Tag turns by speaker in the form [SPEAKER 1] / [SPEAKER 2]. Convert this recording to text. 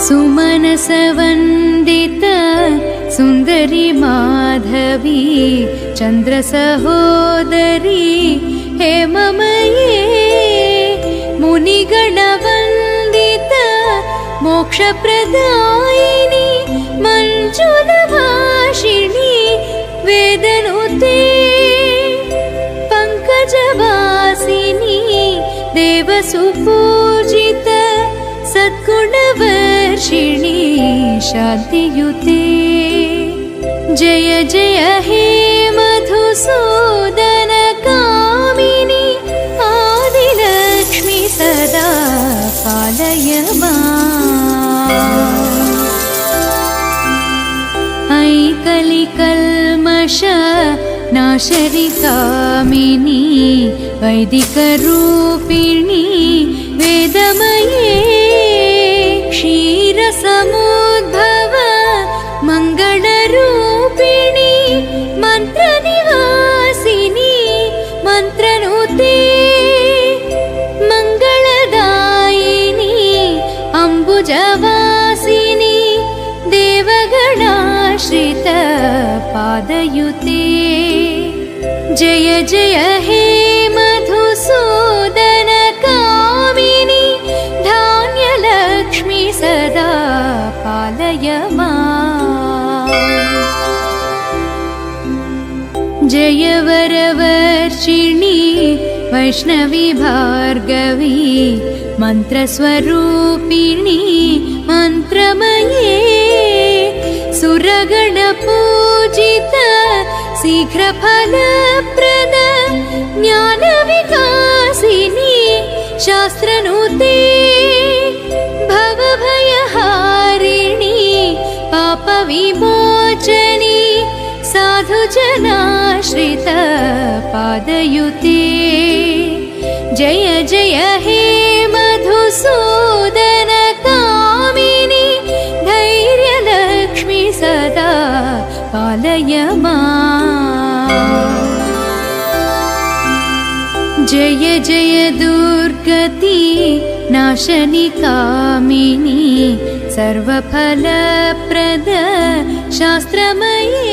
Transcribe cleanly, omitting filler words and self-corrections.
[SPEAKER 1] सुमनसवन्दित सुन्दरी माधवी चन्द्रसहोदरी हेममये मुनिगणवन्दित मोक्षप्रदायिनी मञ्जुलभाषिणी वेदनुते पङ्कजवासिनी देवसुपूजित सद्गुणवर्षिणी शान्तियुते जय जय हे मधुसूदन कामिनी आदिलक्ष्मी सदा पालय माम्। ऐ कलिकल्मष नाशरि कामिनी वैदिकरूपिणी वेदमये क्षीरसमुद्भव मङ्गलरूपिणी मन्त्रनिवासिनी मन्त्रनुते मङ्गलदायिनी अम्बुजवासिनी देवगणाश्रित पादयुते जय जय हे मधुसूदन कामिनी धान्यलक्ष्मी सदा पालय माम्। जय वरवर्षिणी वैष्णवी भार्गवी मन्त्रस्वरूपिणी मन्त्रमये सुरगणपूजित शीघ्रफलप्रद ज्ञानविकासिनी शास्त्रनुते भवभयहारिणी पापविमोचनी साधुजनाश्रित पादयुते जय जय हे मधुसूदन कामिनी धैर्यलक्ष्मी सदा पालय माम्। जय जय दुर्गति नाशनि कामिनी सर्वफलप्रद शास्त्रमयी